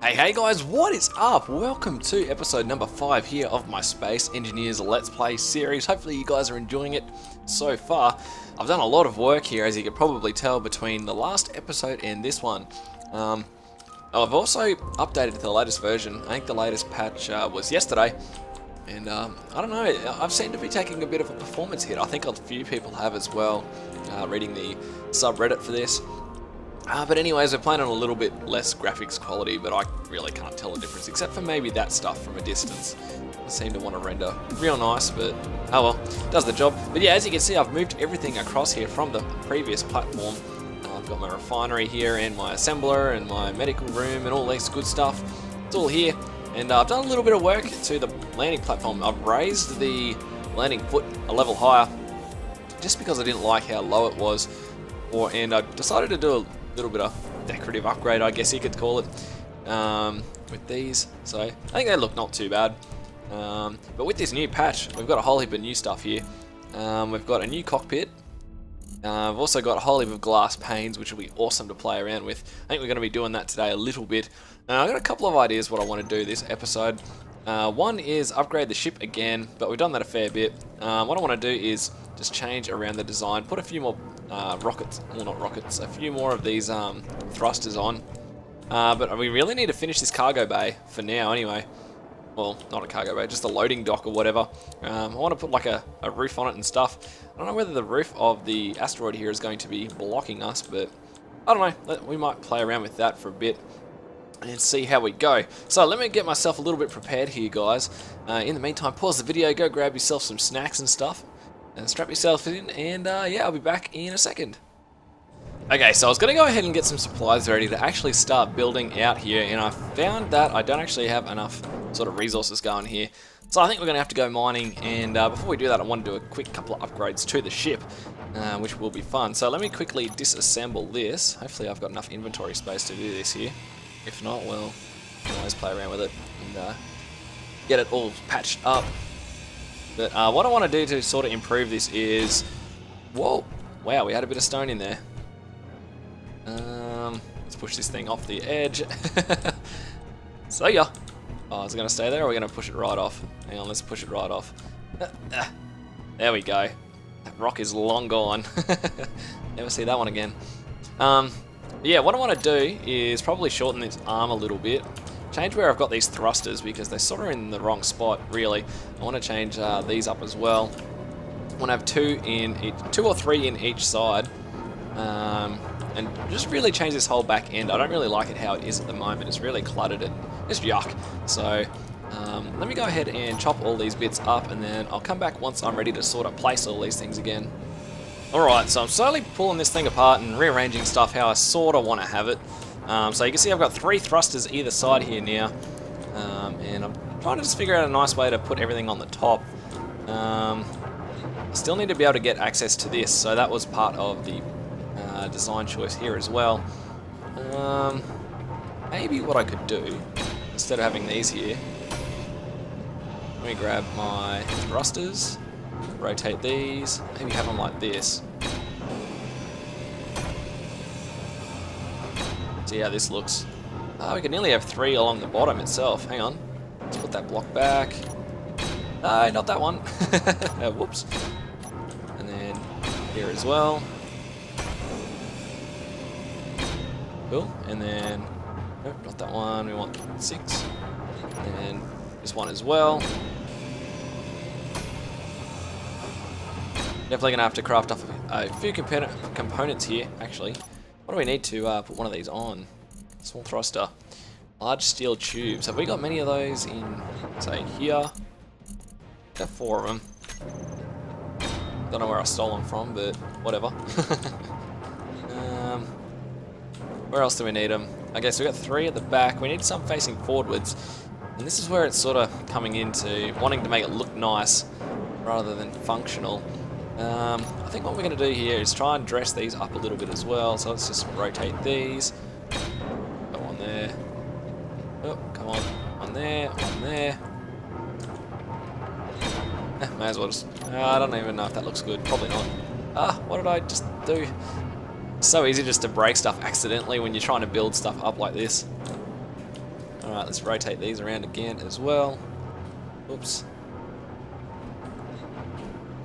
Hey guys, what is up? Welcome to episode number 5 here of my Space Engineers Let's Play series. Hopefully you guys are enjoying it so far. I've done a lot of work here, as you can probably tell, between the last episode and this one. I've also updated to the latest version. I think the latest patch was yesterday. And I don't know, I've seemed to be taking a bit of a performance hit. I think a few people have as well, reading the subreddit for this. But anyways, we're playing on a little bit less graphics quality, but I really can't tell the difference, except for maybe that stuff from a distance. I seem to want to render real nice, but oh well, does the job. But yeah, as you can see, I've moved everything across here from the previous platform. I've got my refinery here, and my assembler, and my medical room, and all this good stuff. It's all here. And I've done a little bit of work to the landing platform. I've raised the landing foot a level higher, just because I didn't like how low it was. And I decided to do a little bit of decorative upgrade, I guess you could call it, with these. So I think they look not too bad. But with this new patch, we've got a whole heap of new stuff here. We've got a new cockpit. I've also got a whole heap of glass panes, which will be awesome to play around with. I think we're going to be doing that today a little bit. I've got a couple of ideas what I want to do this episode. One is upgrade the ship again, but we've done that a fair bit. What I want to do is just change around the design, put a few more rockets, well not rockets, a few more of these thrusters on. But we really need to finish this cargo bay for now anyway. Well, not a cargo bay, just a loading dock or whatever. I want to put like a roof on it and stuff. I don't know whether the roof of the asteroid here is going to be blocking us, but I don't know, we might play around with that for a bit and see how we go. So let me get myself a little bit prepared here, guys. In the meantime, pause the video, go grab yourself some snacks and stuff, and strap yourself in, and yeah, I'll be back in a second. Okay, so I was going to go ahead and get some supplies ready to actually start building out here, and I found that I don't actually have enough sort of resources going here. So I think we're going to have to go mining, and before we do that, I want to do a quick couple of upgrades to the ship, which will be fun. So let me quickly disassemble this. Hopefully I've got enough inventory space to do this here. If not, well, you can always play around with it and get it all patched up. But what I want to do to sort of improve this is... Whoa! Wow, we had a bit of stone in there. Let's push this thing off the edge. So yeah. Oh, is it going to stay there, or are we going to push it right off? Hang on, let's push it right off. There we go. That rock is long gone. Never see that one again. Yeah, what I want to do is probably shorten this arm a little bit. Change where I've got these thrusters, because they're sort of in the wrong spot, really. I want to change these up as well. I want to have two or three in each side. And just really change this whole back end. I don't really like it how it is at the moment. It's really cluttered and it's yuck. So let me go ahead and chop all these bits up, and then I'll come back once I'm ready to sort of place all these things again. Alright, so I'm slowly pulling this thing apart and rearranging stuff how I sort of want to have it. So you can see I've got 3 thrusters either side here now. And I'm trying to just figure out a nice way to put everything on the top. I still need to be able to get access to this, so that was part of the design choice here as well. Maybe what I could do, instead of having these here, let me grab my thrusters, rotate these, maybe have them like this. See how this looks. Oh, we can nearly have 3 along the bottom itself. Hang on, let's put that block back. No, not that one. Whoops. And then here as well. Cool, and then, nope, not that one, we want 6, and then this one as well. Definitely going to have to craft up a few components here, actually. What do we need to put one of these on? Small thruster. Large steel tubes. Have we got many of those in, say, here? Got 4 of them. Don't know where I stole them from, but whatever. Where else do we need them? Okay, so we've got 3 at the back. We need some facing forwards. And this is where it's sort of coming into wanting to make it look nice rather than functional. I think what we're going to do here is try and dress these up a little bit as well. So let's just rotate these. Go on there. Oh, come on. On there. On there. May as well just... I don't even know if that looks good. Probably not. Ah, what did I just do? It's so easy just to break stuff accidentally when you're trying to build stuff up like this. Alright, let's rotate these around again as well. Oops.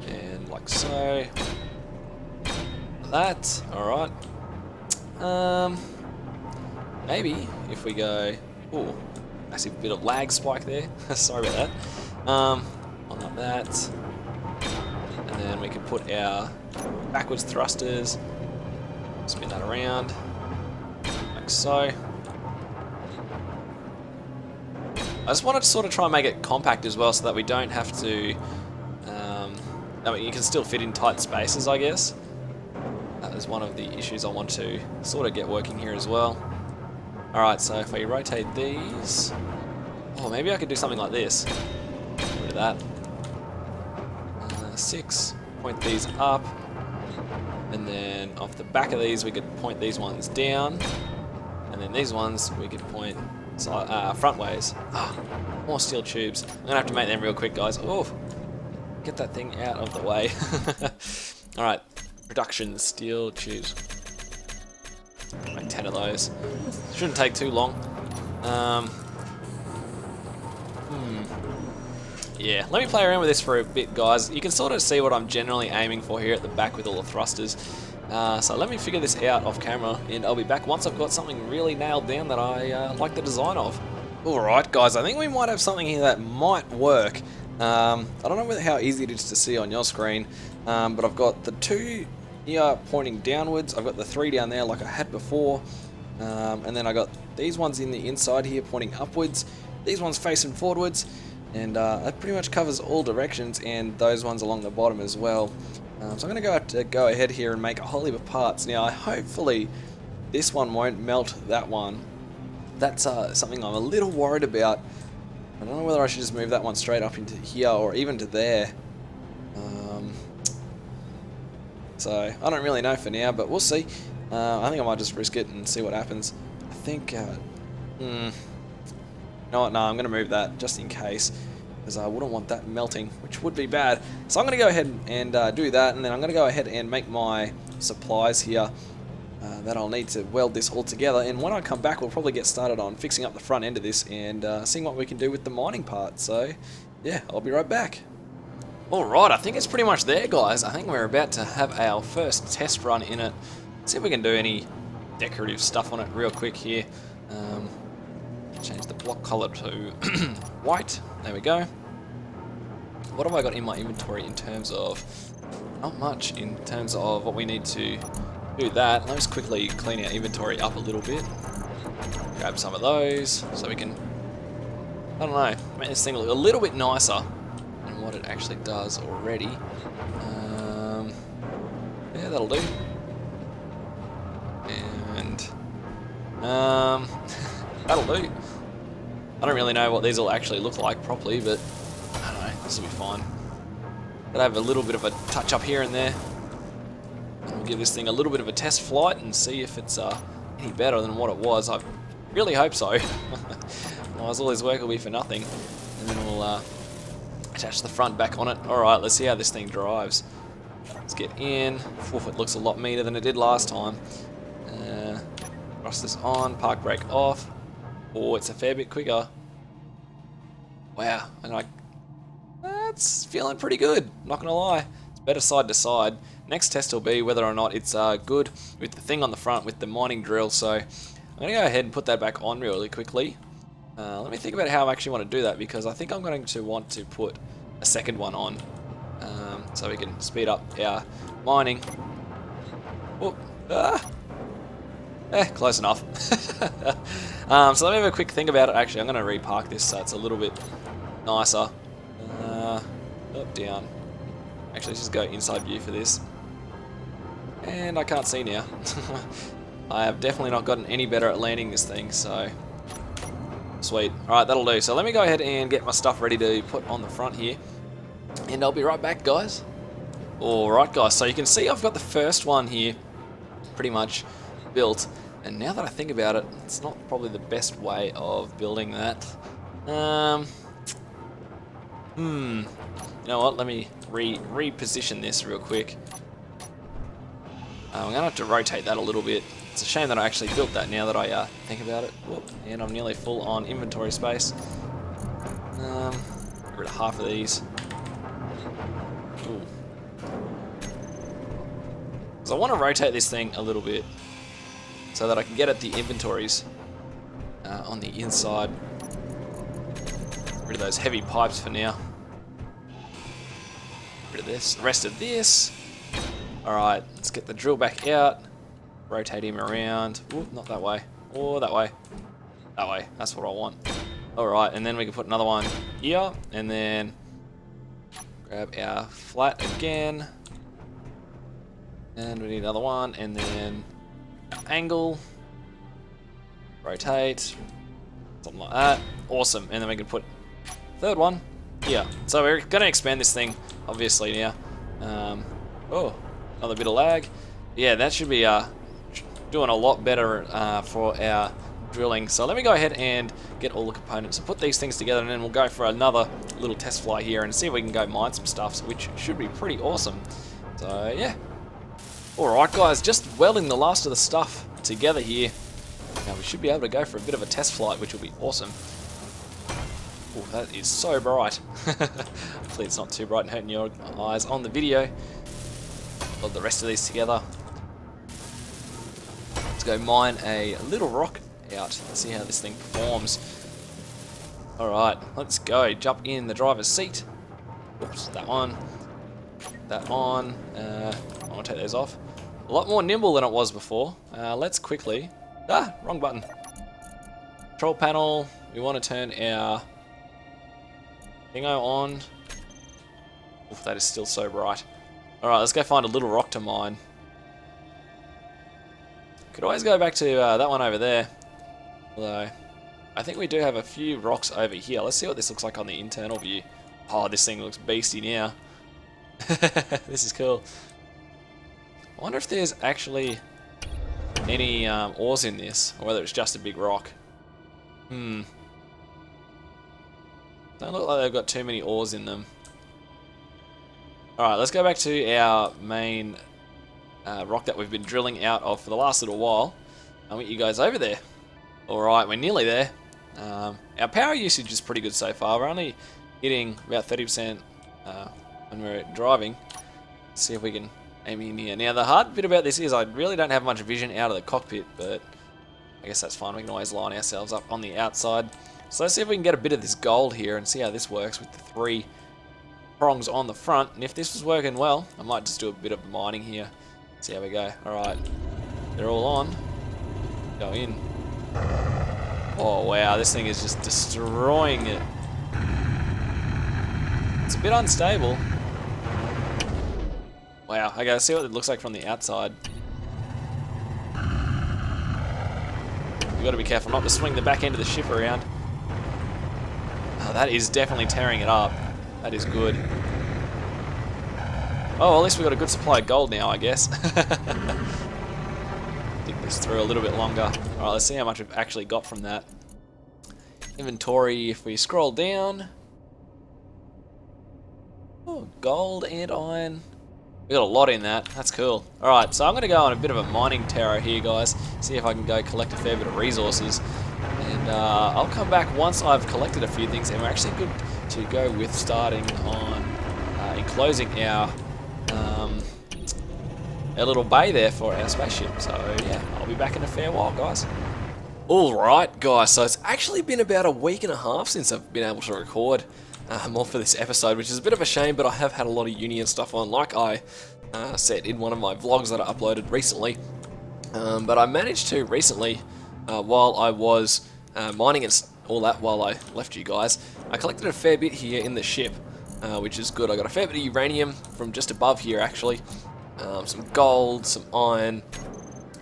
And like so. That, alright. Maybe if we go, ooh, massive bit of lag spike there. Sorry about that. On like that. And then we can put our backwards thrusters, spin that around, like so. I just wanted to sort of try and make it compact as well so that we don't have to, I mean, you can still fit in tight spaces, I guess. That is one of the issues I want to sort of get working here as well. Alright, so if we rotate these, oh, maybe I could do something like this. Get rid of that. 6, point these up, and then off the back of these we could point these ones down, and then these ones we could point front ways. More steel tubes. I'm gonna have to make them real quick, guys. Oh, get that thing out of the way. Alright, production steel tubes. Make 10 of those. Shouldn't take too long. Yeah, let me play around with this for a bit, guys. You can sort of see what I'm generally aiming for here at the back with all the thrusters. So let me figure this out off camera, and I'll be back once I've got something really nailed down that I like the design of. Alright, guys, I think we might have something here that might work. I don't know how easy it is to see on your screen, but I've got the 2 here pointing downwards. I've got the 3 down there like I had before, and then I got these ones in the inside here pointing upwards, these ones facing forwards, and that pretty much covers all directions, and those ones along the bottom as well. So I'm going to go ahead here and make a whole heap of parts. Now, hopefully this one won't melt that one. That's something I'm a little worried about. I don't know whether I should just move that one straight up into here or even to there. So I don't really know for now, but we'll see. I think I might just risk it and see what happens. I think, you know what, no, I'm going to move that just in case, because I wouldn't want that melting, which would be bad. So I'm going to go ahead and do that, and then I'm going to go ahead and make my supplies here that I'll need to weld this all together. And when I come back, we'll probably get started on fixing up the front end of this and seeing what we can do with the mining part. So yeah, I'll be right back. Alright, I think it's pretty much there, guys. I think we're about to have our first test run in it. Let's see if we can do any decorative stuff on it real quick here. Change the block color to white. There we go. What have I got in my inventory in terms of... Not much in terms of what we need to do that. Let's quickly clean our inventory up a little bit. Grab some of those so we can, I don't know, make this thing look a little bit nicer than what it actually does already. Yeah, that'll do. And that'll do. I don't really know what these will actually look like properly, but I don't know, this will be fine. Gotta have a little bit of a touch up here and there. And we'll give this thing a little bit of a test flight and see if it's any better than what it was. I really hope so. Otherwise all this work will be for nothing. And then we'll attach the front back on it. Alright, let's see how this thing drives. Let's get in. Oof, it looks a lot meaner than it did last time. Cross this on, park brake off. Oh, it's a fair bit quicker. Wow, and that's feeling pretty good, not gonna lie. It's better side to side. Next test will be whether or not it's good with the thing on the front with the mining drill. So I'm gonna go ahead and put that back on really quickly. Let me think about how I actually want to do that, because I think I'm going to want to put a second one on so we can speed up our mining. Oh, close enough. So let me have a quick think about it. Actually, I'm going to repark this so it's a little bit nicer. Up, down. Actually, let's just go inside view for this. And I can't see now. I have definitely not gotten any better at landing this thing, so... Sweet. Alright, that'll do. So let me go ahead and get my stuff ready to put on the front here. And I'll be right back, guys. Alright, guys. So you can see I've got the first one here pretty much built. And now that I think about it, it's not probably the best way of building that. You know what? Let me reposition this real quick. I'm going to have to rotate that a little bit It's a shame that I actually built that now that I think about it. Whoop, and I'm nearly full on inventory space. Get rid of half of these. Ooh. So I want to rotate this thing a little bit so that I can get at the inventories on the inside. Get rid of those heavy pipes for now. Get rid of this. The rest of this. Alright, let's get the drill back out. Rotate him around. Ooh, not that way. Or that way. That way. That's what I want. Alright, and then we can put another one here. And then grab our flat again. And we need another one. And then angle. Rotate. Something like that. Awesome. And then we can put third one here. So we're going to expand this thing, obviously, now. Oh, another bit of lag. Yeah, that should be doing a lot better for our drilling. So let me go ahead and get all the components and put these things together, and then we'll go for another little test fly here and see if we can go mine some stuff, which should be pretty awesome. So yeah. Alright guys, just welding the last of the stuff together here. Now we should be able to go for a bit of a test flight, which will be awesome. Oh, that is so bright. Hopefully it's not too bright and hurting your eyes on the video. Weld the rest of these together. Let's go mine a little rock out. Let's see how this thing performs. Alright, let's go. Jump in the driver's seat. Oops, that one. That on. I want to take those off. A lot more nimble than it was before. Let's quickly... wrong button. Control panel. We want to turn our thingo on. Oof, that is still so bright. Alright, let's go find a little rock to mine. Could always go back to that one over there. Although, I think we do have a few rocks over here. Let's see what this looks like on the internal view. Oh, this thing looks beasty now. This is cool. I wonder if there's actually any ores in this, or whether it's just a big rock. Don't look like they've got too many ores in them. Alright, let's go back to our main rock that we've been drilling out of for the last little while. I'll meet you guys over there. Alright, we're nearly there. Our power usage is pretty good so far. We're only hitting about 30% when we're driving. Let's see if we can aim in here. Now the hard bit about this is I really don't have much vision out of the cockpit, but I guess that's fine. We can always line ourselves up on the outside. So let's see if we can get a bit of this gold here and see how this works with the 3 prongs on the front. And if this was working well, I might just do a bit of mining here. See how we go. Alright, they're all on. Go in. Oh wow, this thing is just destroying it. It's a bit unstable. Wow, okay, let's see what it looks like from the outside. You've got to be careful not to swing the back end of the ship around. Oh, that is definitely tearing it up. That is good. Oh, well, at least we've got a good supply of gold now, I guess. Dig this through a little bit longer. Alright, let's see how much we've actually got from that. Inventory, if we scroll down. Oh, gold and iron. We got a lot in that. That's cool. Alright, so I'm going to go on a bit of a mining terror here, guys. See if I can go collect a fair bit of resources. And I'll come back once I've collected a few things. And we're actually good to go with starting on enclosing our little bay there for our spaceship. So yeah, I'll be back in a fair while, guys. Alright, guys. So it's actually been about a week and a half since I've been able to record more for this episode, which is a bit of a shame, but I have had a lot of uni and stuff on, like I said in one of my vlogs that I uploaded recently. But I managed to recently, while I was mining and all that, while I left you guys, I collected a fair bit here in the ship, which is good. I got a fair bit of uranium from just above here, actually, some gold, some iron,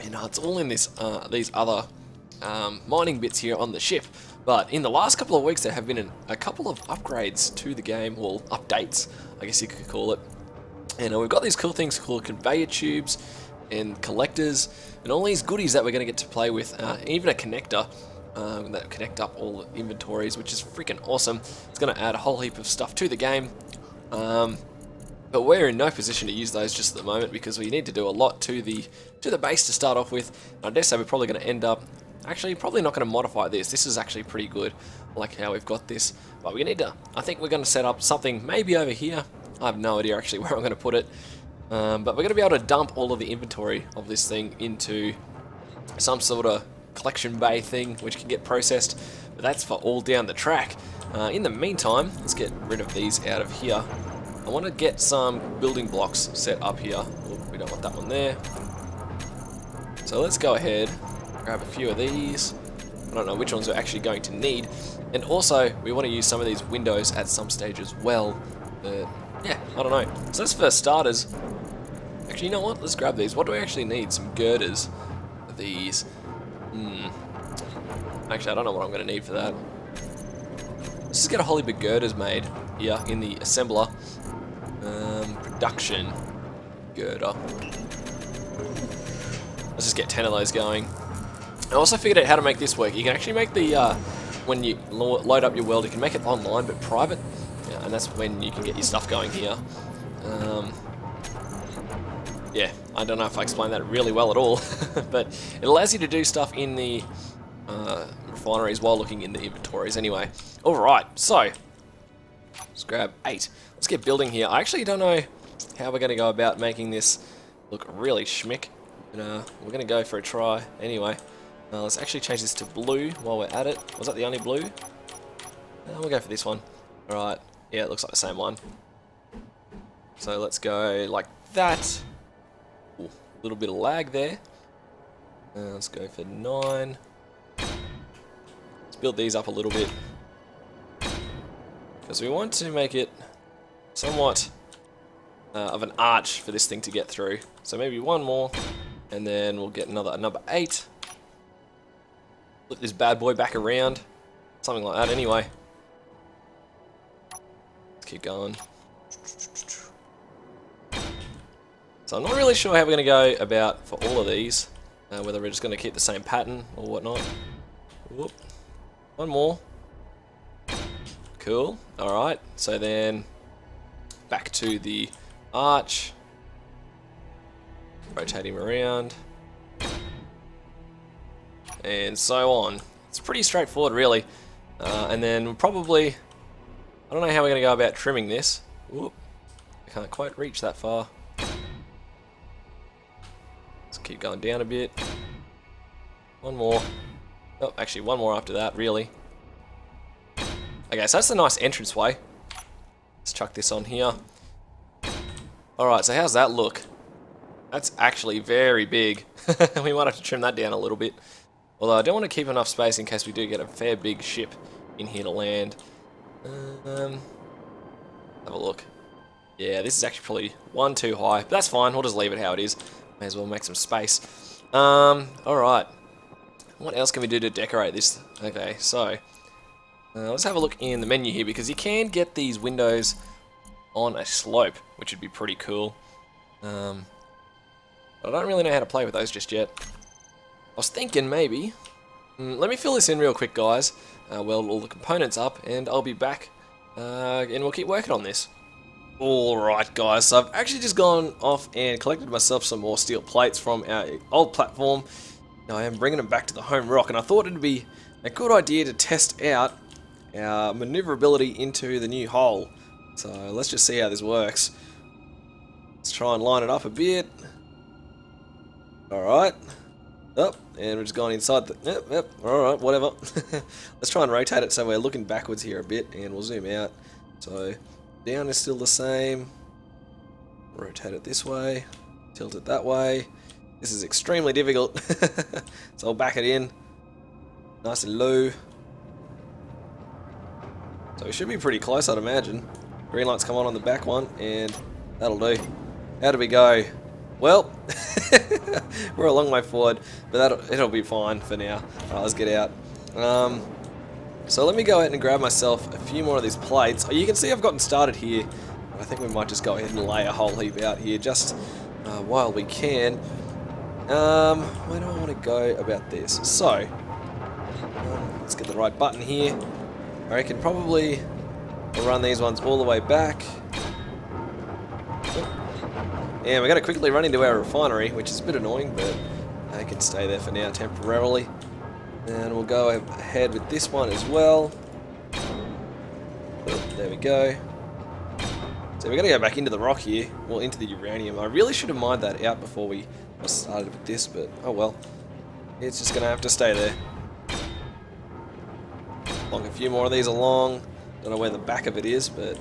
and it's all in this these other mining bits here on the ship. But in the last couple of weeks, there have been a couple of upgrades to the game, well, updates, I guess you could call it. And we've got these cool things called conveyor tubes and collectors, and all these goodies that we're going to get to play with, even a connector that connect up all the inventories, which is freaking awesome. It's going to add a whole heap of stuff to the game. But we're in no position to use those just at the moment because we need to do a lot to the base to start off with. And I dare say we're probably going to end up... Actually, probably not going to modify this. This is actually pretty good. I like how we've got this. But we need to... I think we're going to set up something maybe over here. I have no idea actually where I'm going to put it. But we're going to be able to dump all of the inventory of this thing into some sort of collection bay thing which can get processed. But that's for all down the track. In the meantime, let's get rid of these out of here. I want to get some building blocks set up here. Oh, we don't want that one there. So let's go ahead, grab a few of these. I don't know which ones we're actually going to need. And also, we want to use some of these windows at some stage as well. Yeah, I don't know. So that's for starters. Actually, you know what? Let's grab these. What do we actually need? Some girders for these. Actually, I don't know what I'm going to need for that. Let's just get a whole heap of girders made here in the assembler. Production girder. Let's just get 10 of those going. I also figured out how to make this work. You can actually make the, when you load up your world, you can make it online but private. Yeah, and that's when you can get your stuff going here. Yeah, I don't know if I explained that really well at all, but it allows you to do stuff in the refineries while looking in the inventories anyway. Alright, so, let's grab 8. Let's get building here. I actually don't know how we're going to go about making this look really schmick. But, we're going to go for a try anyway. Let's actually change this to blue while we're at it. Was that the only blue? We'll go for this one. Alright, yeah, it looks like the same one. So let's go like that. Ooh, a little bit of lag there. Let's go for 9. Let's build these up a little bit. Because we want to make it somewhat of an arch for this thing to get through. So maybe one more, and then we'll get another number 8. Flip this bad boy back around. Something like that anyway. Let's keep going. So I'm not really sure how we're going to go about for all of these. Whether we're just going to keep the same pattern or whatnot. Whoop. One more. Cool. Alright, so then back to the arch. Rotate him around. And so on. It's pretty straightforward really. And then we'll probably... I don't know how we're going to go about trimming this. Whoop. I can't quite reach that far. Let's keep going down a bit. One more. Oh, actually one more after that, really. Okay, so that's a nice entranceway. Let's chuck this on here. Alright, so how's that look? That's actually very big. We might have to trim that down a little bit. Although I don't want to keep enough space in case we do get a fair big ship in here to land. Have a look. Yeah, this is actually probably one too high. But that's fine, we'll just leave it how it is. May as well make some space. Alright. What else can we do to decorate this? Okay, so... let's have a look in the menu here, because you can get these windows on a slope, which would be pretty cool. But I don't really know how to play with those just yet. I was thinking maybe... let me fill this in real quick, guys. Weld all the components up, and I'll be back, and we'll keep working on this. Alright guys, so I've actually just gone off and collected myself some more steel plates from our old platform. Now I am bringing them back to the home rock, and I thought it'd be a good idea to test out our maneuverability into the new hole. So let's just see how this works. Let's try and line it up a bit. Alright. Up, and we're just going inside the... Yep, alright, whatever. Let's try and rotate it so we're looking backwards here a bit, and we'll zoom out. So, down is still the same. Rotate it this way. Tilt it that way. This is extremely difficult. So I'll back it in. Nice and low. So we should be pretty close, I'd imagine. Green light's come on the back one, and that'll do. How do we go? Well, we're a long way forward, but it'll be fine for now. Alright, let's get out. So let me go ahead and grab myself a few more of these plates. You can see I've gotten started here. I think we might just go ahead and lay a whole heap out here just while we can. Where do I want to go about this? So, let's get the right button here. I reckon probably we'll run these ones all the way back. And we're going to quickly run into our refinery, which is a bit annoying, but they can stay there for now temporarily. And we'll go ahead with this one as well. There we go. So we're going to go back into the rock here, well, into the uranium. I really should have mined that out before we started with this, but oh well. It's just going to have to stay there. Plonk a few more of these along. Don't know where the back of it is, but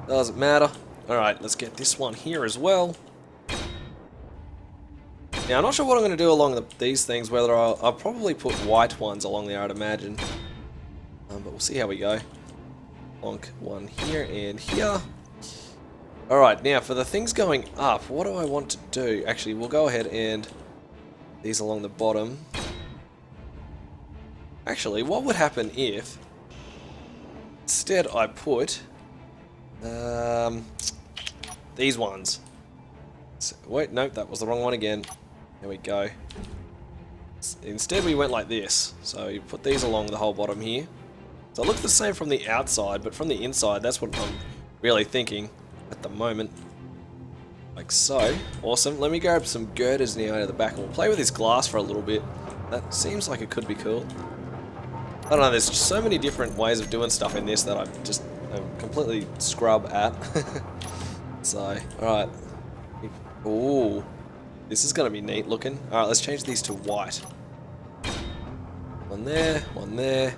doesn't matter. Alright, let's get this one here as well. Now, I'm not sure what I'm going to do along these things, whether I'll probably put white ones along there, I'd imagine. But we'll see how we go. Plonk one here and here. Alright, now for the things going up, what do I want to do? Actually, we'll go ahead and these along the bottom. Actually, what would happen if instead I put these ones? So, wait, nope, that was the wrong one again. There we go. Instead we went like this. So you put these along the whole bottom here. So it looks the same from the outside, but from the inside, that's what I'm really thinking at the moment. Like so. Awesome. Let me grab some girders now out of the back and we'll play with this glass for a little bit. That seems like it could be cool. I don't know, there's just so many different ways of doing stuff in this that I'm just completely scrub at. So, alright. Ooh. This is going to be neat looking. Alright, let's change these to white. One there, one there.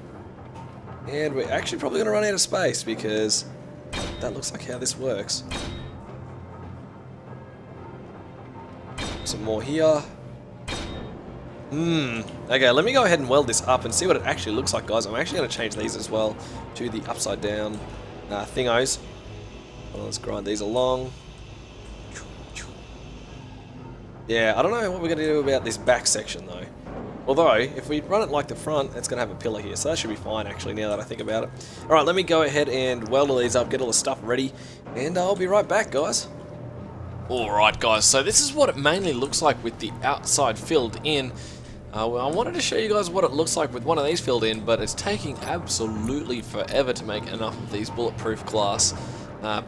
And we're actually probably going to run out of space because that looks like how this works. Some more here. Okay, let me go ahead and weld this up and see what it actually looks like, guys. I'm actually going to change these as well to the upside down thingos. Well, let's grind these along. Yeah, I don't know what we're going to do about this back section though. Although, if we run it like the front, it's going to have a pillar here, so that should be fine actually now that I think about it. Alright, let me go ahead and weld all these up, get all the stuff ready, and I'll be right back, guys. Alright guys, so this is what it mainly looks like with the outside filled in. I wanted to show you guys what it looks like with one of these filled in, but it's taking absolutely forever to make enough of these bulletproof glass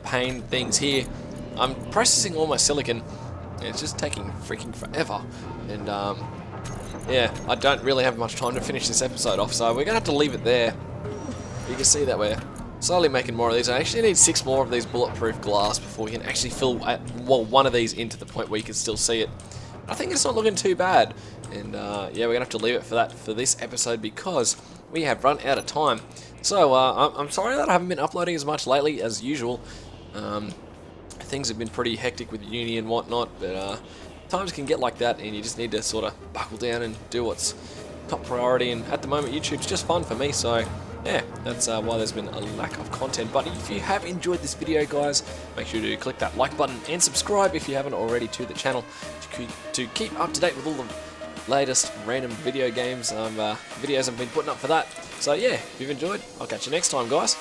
pane things here. I'm processing all my silicon, and it's just taking freaking forever. And yeah, I don't really have much time to finish this episode off, so we're going to have to leave it there. You can see that we're slowly making more of these. I actually need 6 more of these bulletproof glass before we can actually fill one of these into the point where you can still see it. I think it's not looking too bad. And yeah, we're going to have to leave it for this episode because we have run out of time. So I'm sorry that I haven't been uploading as much lately as usual. Things have been pretty hectic with uni and whatnot, but times can get like that and you just need to sort of buckle down and do what's top priority. And at the moment YouTube's just fun for me, so yeah, that's why there's been a lack of content. But if you have enjoyed this video, guys, make sure to click that like button and subscribe if you haven't already to the channel to keep up to date with all the latest random video games videos I've been putting up for that. So yeah, if you've enjoyed, I'll catch you next time, guys.